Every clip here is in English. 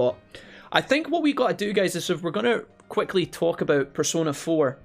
But I think what we got to do, guys, is if we're going to quickly talk about Persona 4,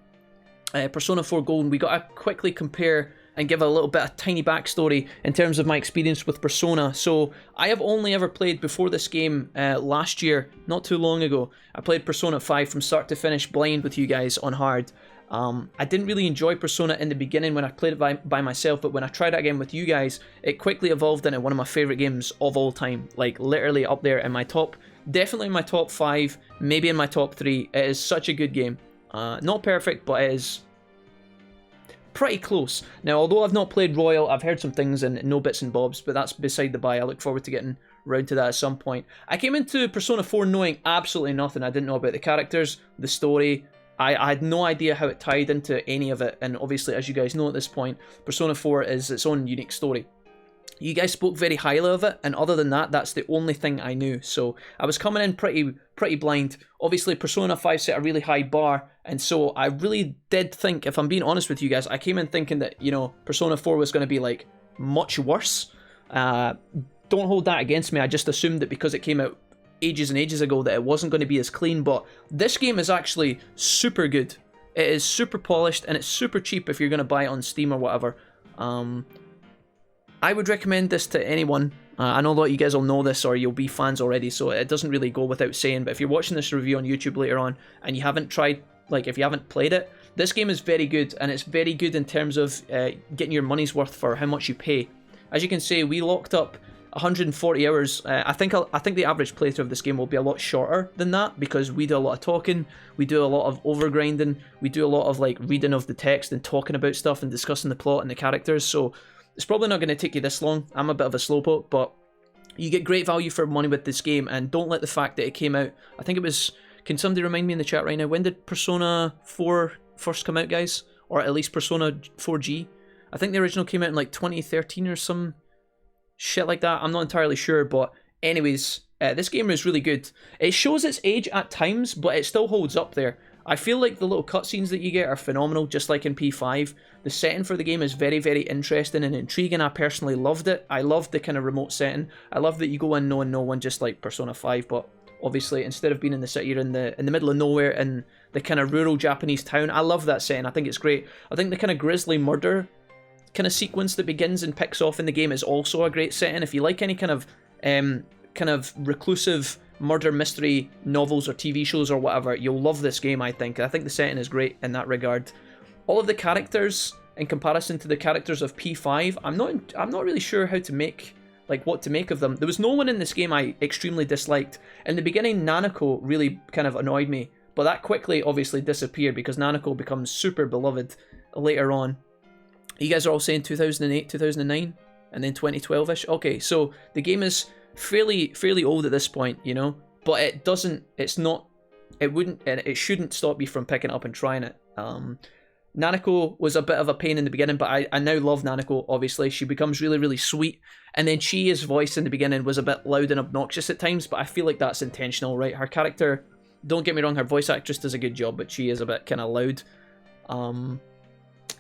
Persona 4 Golden, we got to quickly compare and give a little bit of tiny backstory in terms of my experience with Persona. So I have only ever played before this game last year, not too long ago. I played Persona 5 from start to finish blind with you guys on hard. I didn't really enjoy Persona in the beginning when I played it by myself, but when I tried it again with you guys, it quickly evolved into one of my favourite games of all time. Like, literally up there in my top, definitely in my top 5, maybe in my top 3. It is such a good game. Not perfect, but it is pretty close. Now, although I've not played Royal, I've heard some things and no bits and bobs, but that's beside the by. I look forward to getting around to that at some point. I came into Persona 4 knowing absolutely nothing. I didn't know about the characters, the story. I had no idea how it tied into any of it, and obviously, as you guys know at this point, Persona 4 is its own unique story. You guys spoke very highly of it, and other than that, that's the only thing I knew. So I was coming in pretty blind. Obviously, Persona 5 set a really high bar, and so I really did think, if I'm being honest with you guys, I came in thinking that, you know, Persona 4 was going to be, like, much worse. Don't hold that against me. I just assumed that because it came out ages and ages ago that it wasn't going to be as clean, but this game is actually super good. It is super polished, and it's super cheap if you're going to buy it on Steam or whatever. I would recommend this to anyone. I know a lot of you guys will know this or you'll be fans already, so it doesn't really go without saying, but if you're watching this review on YouTube later on and you haven't tried, like if you haven't played it, this game is very good, and it's very good in terms of getting your money's worth for how much you pay. As you can see, we locked up 140 hours. I think the average playthrough of this game will be a lot shorter than that, because we do a lot of talking, we do a lot of overgrinding, we do a lot of like reading of the text and talking about stuff and discussing the plot and the characters, so it's probably not going to take you this long. I'm a bit of a slowpoke, but you get great value for money with this game, and don't let the fact that it came out, I think it was, can somebody remind me in the chat right now, when did Persona 4 first come out, guys? Or at least Persona 4G? I think the original came out in like 2013 or some shit like that. I'm not entirely sure, but anyways, this game is really good. It shows its age at times, but it still holds up there. I feel like the little cutscenes that you get are phenomenal, just like in P5. The setting for the game is very, very interesting and intriguing. I personally loved it. I loved the kind of remote setting. I love that you go in knowing no one, just like Persona 5, but obviously instead of being in the city, you're in the middle of nowhere in the kind of rural Japanese town. I love that setting. I think it's great. I think the kind of grisly murder kind of sequence that begins and picks off in the game is also a great setting. If you like any kind of reclusive murder mystery novels or TV shows or whatever, you'll love this game, I think. I think the setting is great in that regard. All of the characters, in comparison to the characters of P5, I'm not really sure how to make, like, what to make of them. There was no one in this game I extremely disliked. In the beginning, Nanako really kind of annoyed me, but that quickly obviously disappeared because Nanako becomes super beloved later on. You guys are all saying 2008, 2009, and then 2012-ish? Okay, so the game is fairly old at this point, you know, but it shouldn't stop you from picking it up and trying it. Nanako was a bit of a pain in the beginning, but I now love Nanako, obviously. She becomes really, really sweet, and then Chia's voice in the beginning was a bit loud and obnoxious at times, but I feel like that's intentional, right? Her character, don't get me wrong, her voice actress does a good job, but she is a bit kind of loud.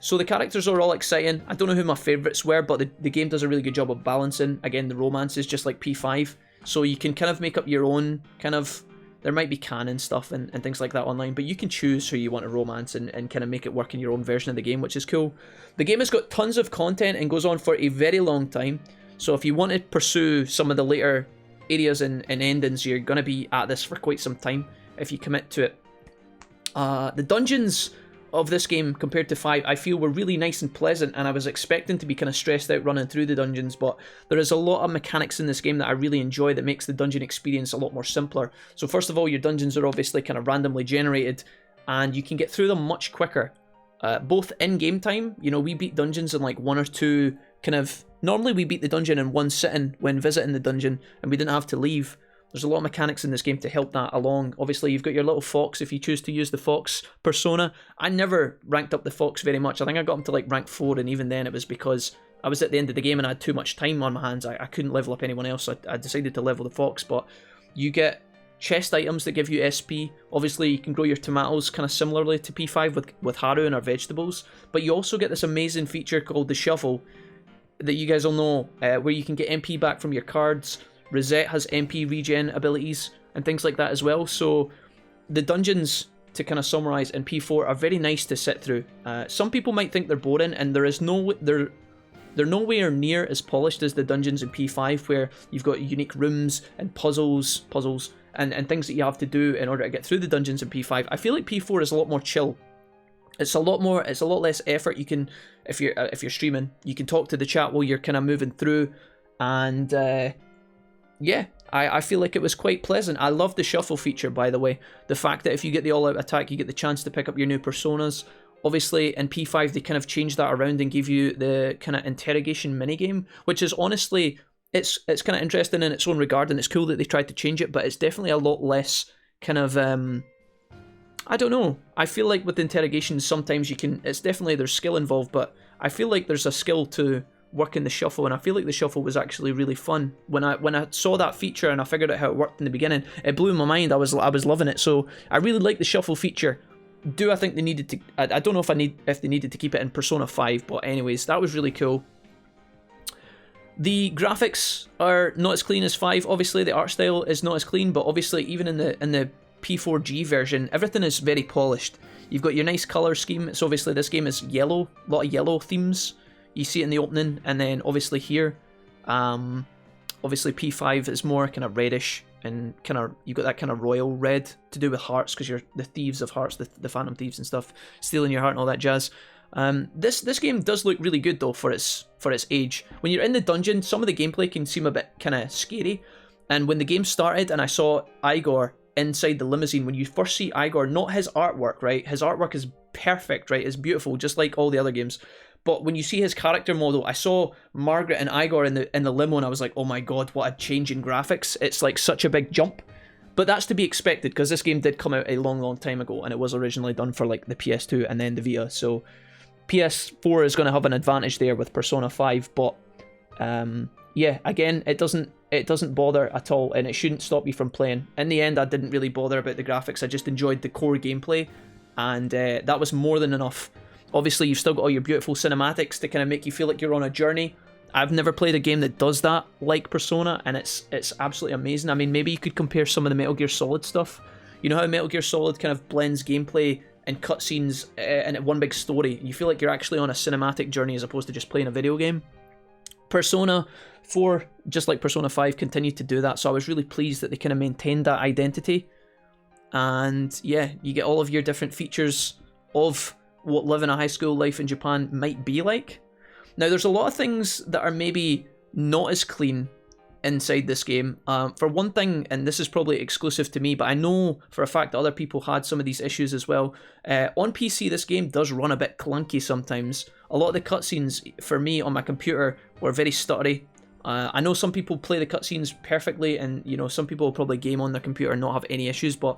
So the characters are all exciting. I don't know who my favourites were, but the game does a really good job of balancing, again, the romances, just like P5. So you can kind of make up your own kind of... There might be canon stuff and things like that online, but you can choose who you want to romance and kind of make it work in your own version of the game, which is cool. The game has got tons of content and goes on for a very long time. So if you want to pursue some of the later areas and endings, you're going to be at this for quite some time if you commit to it. The dungeons of this game compared to 5, I feel were really nice and pleasant, and I was expecting to be kind of stressed out running through the dungeons, but there is a lot of mechanics in this game that I really enjoy that makes the dungeon experience a lot more simpler. So first of all, your dungeons are obviously kind of randomly generated, and you can get through them much quicker. Both in game time, you know, we beat dungeons in like 1 or 2 kind of... Normally we beat the dungeon in one sitting when visiting the dungeon, and we didn't have to leave. There's a lot of mechanics in this game to help that along. Obviously, you've got your little fox if you choose to use the fox persona. I never ranked up the fox very much. I think I got him to like rank 4, and even then it was because I was at the end of the game and I had too much time on my hands. I couldn't level up anyone else, so I decided to level the fox. But you get chest items that give you SP. Obviously, you can grow your tomatoes kind of similarly to P5 with Haru and our vegetables. But you also get this amazing feature called the shovel that you guys will know, where you can get MP back from your cards. Rosette has MP regen abilities. and things like that as well. So the dungeons, to kind of summarize, in P4 are very nice to sit through. Some people might think they're boring, and they're nowhere near as polished as the dungeons in P5, where you've got unique rooms and puzzles, and things that you have to do in order to get through the dungeons in P5. I feel like P4 is a lot more chill. It's a lot less effort. You can, if you're streaming, you can talk to the chat while you're kind of moving through, and yeah, I feel like it was quite pleasant. I love the shuffle feature, by the way. The fact that if you get the all-out attack, you get the chance to pick up your new personas. Obviously, in P5, they kind of changed that around and gave you the kind of interrogation minigame, which is honestly, it's kind of interesting in its own regard, and it's cool that they tried to change it, but it's definitely a lot less kind of, I don't know. I feel like with interrogations, sometimes you can, it's definitely, there's skill involved, but I feel like there's a skill to work in the shuffle, and I feel like the shuffle was actually really fun. When I saw that feature and I figured out how it worked in the beginning, it blew my mind. I was loving it. So I really like the shuffle feature. Do I think they needed to? I don't know if they needed to keep it in Persona 5, but anyways, that was really cool. The graphics are not as clean as 5. Obviously, the art style is not as clean, but obviously, even in the P4G version, everything is very polished. You've got your nice color scheme. So obviously, this game is yellow, a lot of yellow themes. You see it in the opening, and then obviously here, obviously P5 is more kind of reddish, and kind of, you've got that kind of royal red to do with hearts, because you're the thieves of hearts, the phantom thieves and stuff, stealing your heart and all that jazz. This game does look really good though for its age. When you're in the dungeon, some of the gameplay can seem a bit kind of scary, and when the game started and I saw Igor inside the limousine, when you first see Igor, not his artwork, right? His artwork is perfect, right? It's beautiful, just like all the other games. But when you see his character model, I saw Margaret and Igor in the limo, and I was like, oh my god, what a change in graphics. It's like such a big jump. But that's to be expected, because this game did come out a long time ago, and it was originally done for like the PS2 and then the Vita. So PS4 is going to have an advantage there with Persona 5, but yeah, again, it doesn't bother at all, and it shouldn't stop you from playing. In the end, I didn't really bother about the graphics. I just enjoyed the core gameplay, and that was more than enough. Obviously, you've still got all your beautiful cinematics to kind of make you feel like you're on a journey. I've never played a game that does that like Persona, and it's absolutely amazing. I mean, maybe you could compare some of the Metal Gear Solid stuff. You know how Metal Gear Solid kind of blends gameplay and cutscenes in one big story? You feel like you're actually on a cinematic journey as opposed to just playing a video game. Persona 4, just like Persona 5, continued to do that, so I was really pleased that they kind of maintained that identity. And yeah, you get all of your different features of what living a high school life in Japan might be like. Now, there's a lot of things that are maybe not as clean inside this game. For one thing, and this is probably exclusive to me, but I know for a fact that other people had some of these issues as well. On PC, this game does run a bit clunky sometimes. A lot of the cutscenes, for me, on my computer, were very stuttery. I know some people play the cutscenes perfectly, and you know, some people will probably game on their computer and not have any issues, but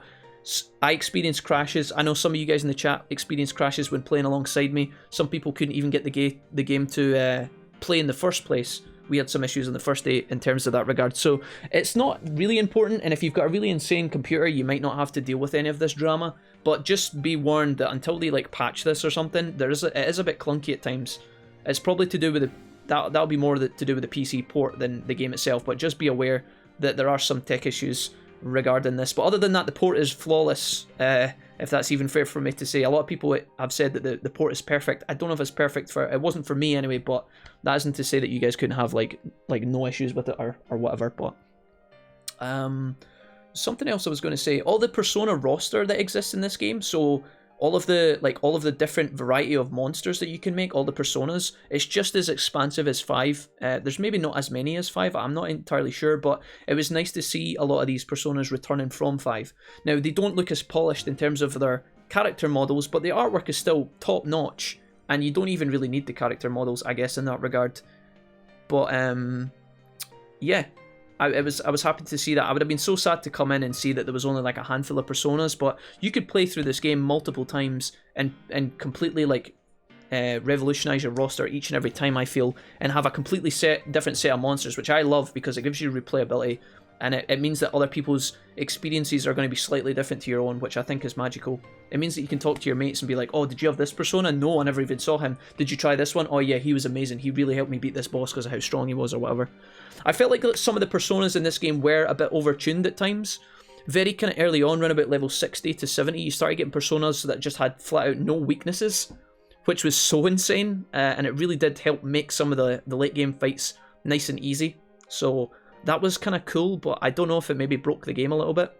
I experienced crashes. I know some of you guys in the chat experienced crashes when playing alongside me. Some people couldn't even get the game to play in the first place. We had some issues on the first day in terms of that regard. So it's not really important, and if you've got a really insane computer, you might not have to deal with any of this drama. But just be warned that until they like patch this or something, it is a bit clunky at times. It's probably to do with that'll be more to do with the PC port than the game itself. But just be aware that there are some tech issues regarding this, but other than that, the port is flawless, if that's even fair for me to say. A lot of people have said that the port is perfect. I don't know if it's perfect it wasn't for me anyway, but that isn't to say that you guys couldn't have like no issues with it or whatever. But something else I was going to say, all the Persona roster that exists in this game, so all of the different variety of monsters that you can make, all the personas, it's just as expansive as 5. There's maybe not as many as 5, I'm not entirely sure, but it was nice to see a lot of these personas returning from 5. Now, they don't look as polished in terms of their character models, but the artwork is still top notch, and you don't even really need the character models, I guess, in that regard. But yeah, I was happy to see that. I would have been so sad to come in and see that there was only like a handful of personas, but you could play through this game multiple times and completely like revolutionize your roster each and every time, I feel, and have a completely different set of monsters, which I love because it gives you replayability, and it means that other people's experiences are going to be slightly different to your own, which I think is magical. It means that you can talk to your mates and be like, oh, did you have this persona? No, I never even saw him. Did you try this one? Oh yeah, he was amazing. He really helped me beat this boss because of how strong he was or whatever. I felt like some of the personas in this game were a bit overtuned at times. very kind of early on, around about level 60 to 70, you started getting personas that just had flat out no weaknesses, which was so insane, and it really did help make some of the late game fights nice and easy. So that was kind of cool, but I don't know if it maybe broke the game a little bit.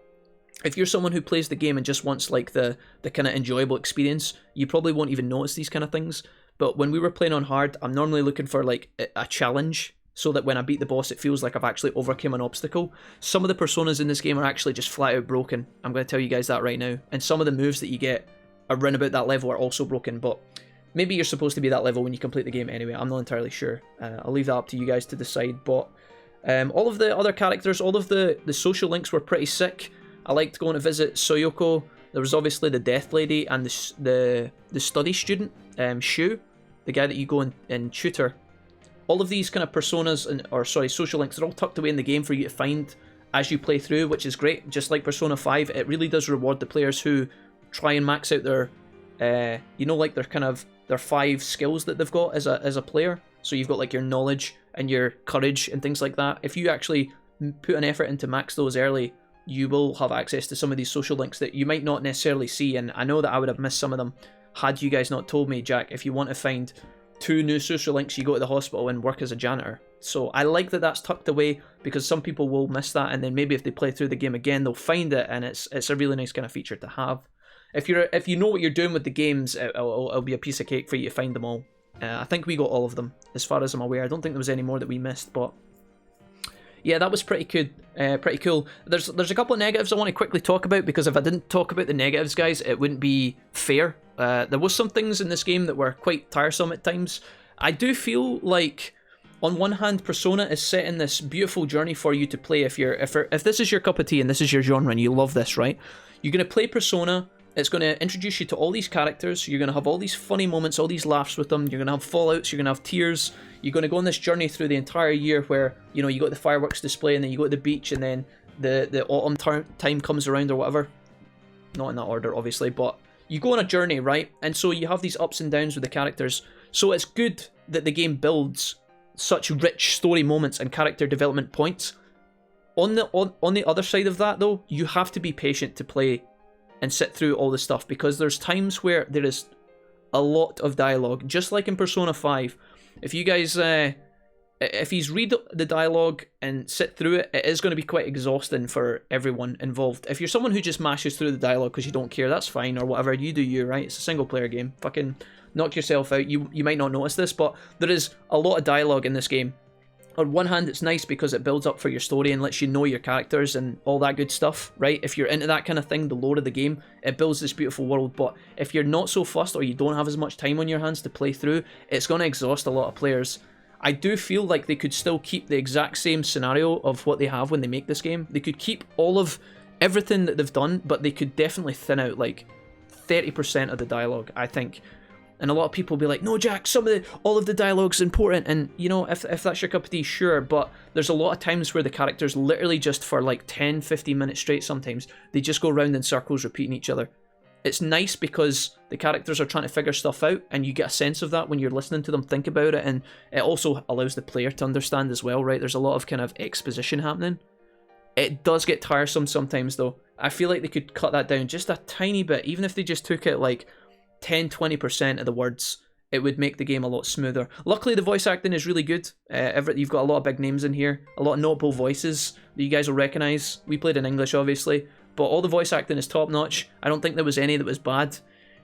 If you're someone who plays the game and just wants like the kind of enjoyable experience, you probably won't even notice these kind of things. But when we were playing on hard, I'm normally looking for like a challenge, so that when I beat the boss, it feels like I've actually overcome an obstacle. Some of the personas in this game are actually just flat out broken. I'm going to tell you guys that right now. And some of the moves that you get around about that level are also broken, but maybe you're supposed to be that level when you complete the game anyway. I'm not entirely sure. I'll leave that up to you guys to decide. But all of the other characters, all of the social links were pretty sick. I liked going to visit Soyoko. There was obviously the Death Lady and the study student, Shu, the guy that you go and tutor. All of these kind of personas, social links, are all tucked away in the game for you to find as you play through, which is great. Just like Persona 5, it really does reward the players who try and max out their, like their 5 skills that they've got as a player. So you've got like your knowledge and your courage and things like that. If you actually put an effort into max those early, you will have access to some of these social links that you might not necessarily see. And I know that I would have missed some of them had you guys not told me, Jack, if you want to find 2 new social links, you go to the hospital and work as a janitor. So I like that that's tucked away, because some people will miss that, and then maybe if they play through the game again, they'll find it, and it's a really nice kind of feature to have. If you know what you're doing with the games, it'll be a piece of cake for you to find them all. I think we got all of them, as far as I'm aware. I don't think there was any more that we missed, but yeah, that was pretty good, pretty cool. There's a couple of negatives I want to quickly talk about, because if I didn't talk about the negatives, guys, it wouldn't be fair. There was some things in this game that were quite tiresome at times. I do feel like, on one hand, Persona is setting this beautiful journey for you to play. If this is your cup of tea and this is your genre and you love this, right? You're going to play Persona. It's going to introduce you to all these characters. You're going to have all these funny moments, all these laughs with them. You're going to have fallouts. You're going to have tears. You're going to go on this journey through the entire year where, you got the fireworks display, and then you go to the beach, and then the autumn time comes around or whatever. Not in that order, obviously, but you go on a journey, right? And so you have these ups and downs with the characters. So it's good that the game builds such rich story moments and character development points. On the other side of that, though, you have to be patient to play and sit through all the stuff, because there's times where there is a lot of dialogue, just like in Persona 5. If you guys, if you read the dialogue and sit through it, it is going to be quite exhausting for everyone involved. If you're someone who just mashes through the dialogue because you don't care, that's fine, or whatever, you do you, right? It's a single player game. Fucking knock yourself out. You might not notice this, but there is a lot of dialogue in this game. On one hand, it's nice because it builds up for your story and lets you know your characters and all that good stuff, right? If you're into that kind of thing, the lore of the game, it builds this beautiful world. But if you're not so fussed, or you don't have as much time on your hands to play through, it's going to exhaust a lot of players. I do feel like they could still keep the exact same scenario of what they have when they make this game. They could keep all of everything that they've done, but they could definitely thin out like 30% of the dialogue, I think. And a lot of people will be like, no, Jack, all of the dialogue's important. And, if that's your cup of tea, sure. But there's a lot of times where the characters literally just for like 10, 15 minutes straight sometimes, they just go around in circles repeating each other. It's nice because the characters are trying to figure stuff out, and you get a sense of that when you're listening to them think about it. And it also allows the player to understand as well, right? There's a lot of kind of exposition happening. It does get tiresome sometimes, though. I feel like they could cut that down just a tiny bit. Even if they just took it like 10-20% of the words, it would make the game a lot smoother. Luckily, the voice acting is really good. You've got a lot of big names in here, a lot of notable voices that you guys will recognise. We played in English, obviously, but all the voice acting is top notch. I don't think there was any that was bad.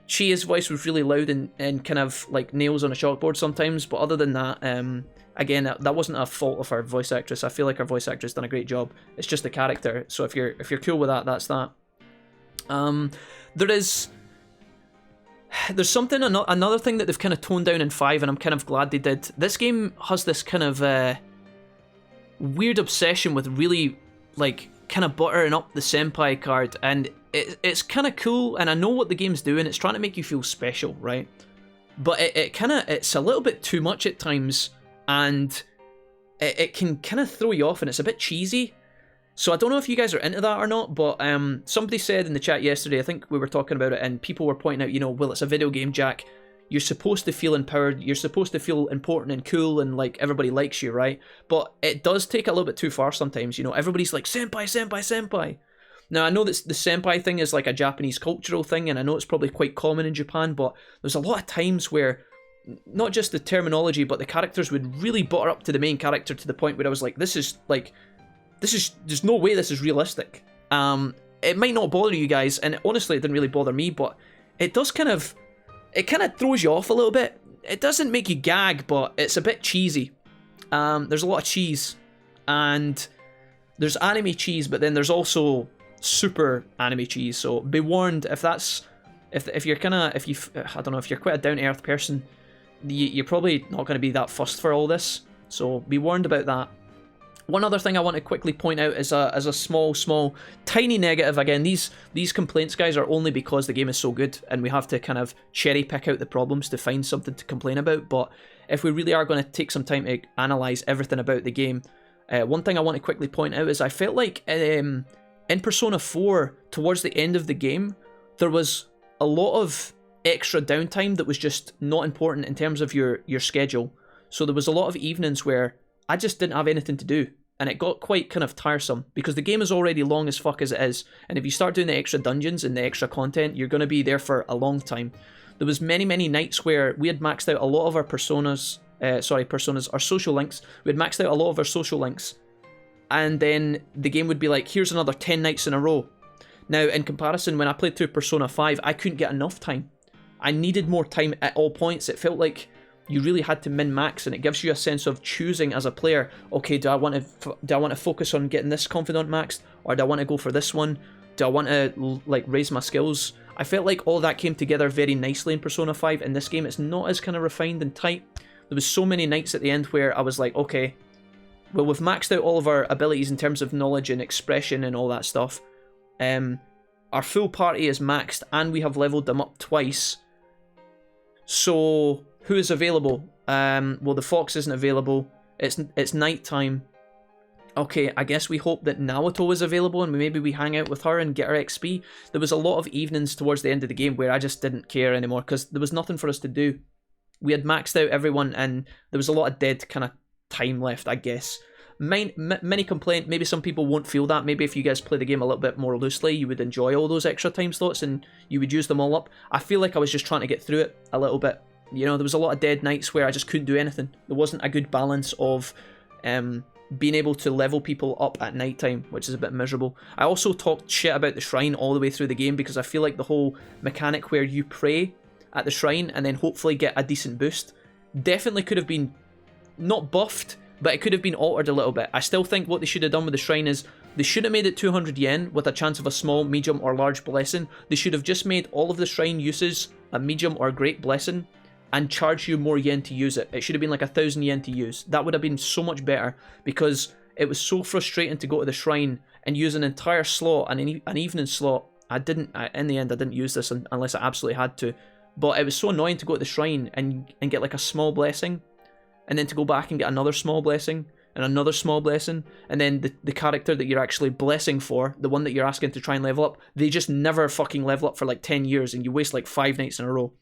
Chia's voice was really loud and kind of like nails on a chalkboard sometimes, but other than that, again, that wasn't a fault of our voice actress. I feel like our voice actress done a great job. It's just the character. So if you're cool with that, that's that. There's something, another thing that they've kind of toned down in 5, and I'm kind of glad they did. This game has this kind of weird obsession with really, like, kind of buttering up the senpai card, and it's kind of cool, and I know what the game's doing. It's trying to make you feel special, right? But it's a little bit too much at times, and it can kind of throw you off, and it's a bit cheesy. So I don't know if you guys are into that or not, but somebody said in the chat yesterday, I think we were talking about it, and people were pointing out, well, it's a video game, Jack. You're supposed to feel empowered. You're supposed to feel important and cool, and like everybody likes you, right? But it does take a little bit too far sometimes. Everybody's like, senpai, senpai, senpai. Now, I know that the senpai thing is like a Japanese cultural thing, and I know it's probably quite common in Japan, but there's a lot of times where not just the terminology, but the characters would really butter up to the main character to the point where I was like, there's no way this is realistic. It might not bother you guys, and honestly, it didn't really bother me, but it does kind of throws you off a little bit. It doesn't make you gag, but it's a bit cheesy. There's a lot of cheese, and there's anime cheese, but then there's also super anime cheese. So be warned, if you're I don't know, if you're quite a down to earth person, you're probably not going to be that fussed for all this. So be warned about that. One other thing I want to quickly point out is a small, tiny negative. Again, these complaints, guys, are only because the game is so good, and we have to kind of cherry pick out the problems to find something to complain about. But if we really are going to take some time to analyze everything about the game, one thing I want to quickly point out is I felt like in Persona 4, towards the end of the game, there was a lot of extra downtime that was just not important in terms of your schedule. So there was a lot of evenings where I just didn't have anything to do, and it got quite kind of tiresome, because the game is already long as fuck as it is, and if you start doing the extra dungeons and the extra content, you're going to be there for a long time. There was many nights where we had maxed out a lot of our our social links. We had maxed out a lot of our social links, and then the game would be like, here's another 10 nights in a row. Now, in comparison, when I played through Persona 5, I couldn't get enough time. I needed more time at all points. It felt like you really had to min-max, and it gives you a sense of choosing as a player. Okay, do I want to focus on getting this confidant maxed, or do I want to go for this one? Do I want to like raise my skills? I felt like all that came together very nicely in Persona 5. In this game, it's not as kind of refined and tight. There was so many nights at the end where I was like, okay, well, we've maxed out all of our abilities in terms of knowledge and expression and all that stuff. Our full party is maxed, and we have leveled them up twice. So who is available? Well, the fox isn't available. It's night time. Okay, I guess we hope that Naoto is available, and maybe we hang out with her and get our XP. There was a lot of evenings towards the end of the game where I just didn't care anymore, because there was nothing for us to do. We had maxed out everyone, and there was a lot of dead kind of time left, I guess. Many complaint, maybe some people won't feel that. Maybe if you guys play the game a little bit more loosely, you would enjoy all those extra time slots and you would use them all up. I feel like I was just trying to get through it a little bit. You know, there was a lot of dead nights where I just couldn't do anything. There wasn't a good balance of being able to level people up at night time, which is a bit miserable. I also talked shit about the shrine all the way through the game, because I feel like the whole mechanic where you pray at the shrine and then hopefully get a decent boost definitely could have been not buffed, but it could have been altered a little bit. I still think what they should have done with the shrine is they should have made it 200 yen with a chance of a small, medium, or large blessing. They should have just made all of the shrine uses a medium or great blessing and charge you more yen to use it. It should have been like 1,000 yen to use. That would have been so much better, because it was so frustrating to go to the shrine and use an entire slot, an evening slot. In the end, I didn't use this unless I absolutely had to. But it was so annoying to go to the shrine and get like a small blessing, and then to go back and get another small blessing, and another small blessing, and then the character that you're actually blessing for, the one that you're asking to try and level up, they just never fucking level up for like 10 years, and you waste like 5 nights in a row.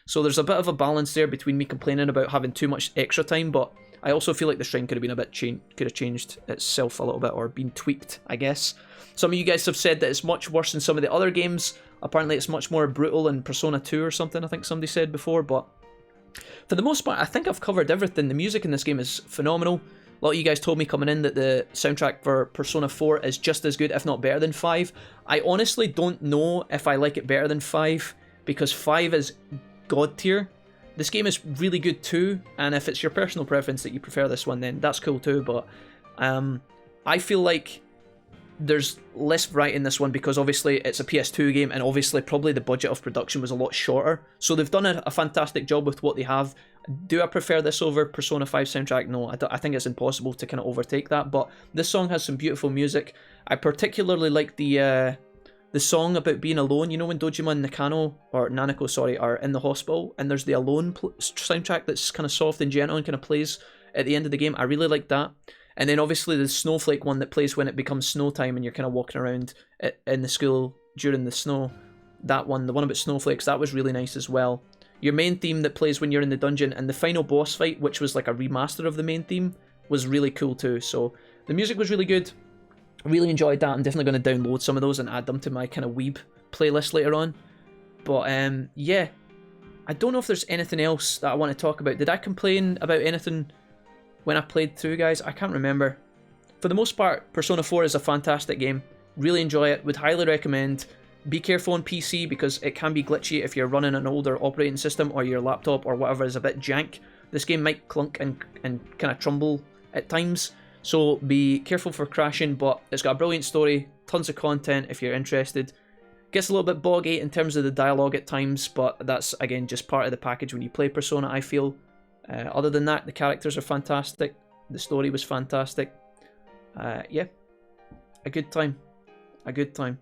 So there's a bit of a balance there between me complaining about having too much extra time, but I also feel like the shrine could have been a bit could have changed itself a little bit, or been tweaked, I guess. Some of you guys have said that it's much worse than some of the other games. Apparently it's much more brutal in Persona 2 or something, I think somebody said before, but for the most part, I think I've covered everything. The music in this game is phenomenal. A lot of you guys told me coming in that the soundtrack for Persona 4 is just as good, if not better than 5. I honestly don't know if I like it better than 5, because 5 is god tier. This game is really good too, and if it's your personal preference that you prefer this one, then that's cool too, but I feel like there's less variety in this one, because obviously it's a PS2 game, and obviously probably the budget of production was a lot shorter, so they've done a fantastic job with what they have. Do I prefer this over Persona 5 soundtrack? No, I think it's impossible to kind of overtake that, but this song has some beautiful music. I particularly like the song about being alone. You know when Dojima and Nanako, sorry, are in the hospital, and there's the Alone soundtrack that's kind of soft and gentle and kind of plays at the end of the game. I really like that. And then obviously the Snowflake one that plays when it becomes snow time and you're kind of walking around in the school during the snow. That one, the one about snowflakes, that was really nice as well. Your main theme that plays when you're in the dungeon, and the final boss fight, which was like a remaster of the main theme, was really cool too. So the music was really good. Really enjoyed that. I'm definitely going to download some of those and add them to my kind of weeb playlist later on. But yeah, I don't know if there's anything else that I want to talk about. Did I complain about anything when I played through, guys? I can't remember. For the most part, Persona 4 is a fantastic game. Really enjoy it. Would highly recommend. Be careful on PC because it can be glitchy if you're running an older operating system or your laptop or whatever is a bit jank. This game might clunk and kind of trumble at times. So be careful for crashing, but it's got a brilliant story, tons of content if you're interested. Gets a little bit boggy in terms of the dialogue at times, but that's, again, just part of the package when you play Persona, I feel. Other than that, the characters are fantastic. The story was fantastic. Yeah, a good time. A good time.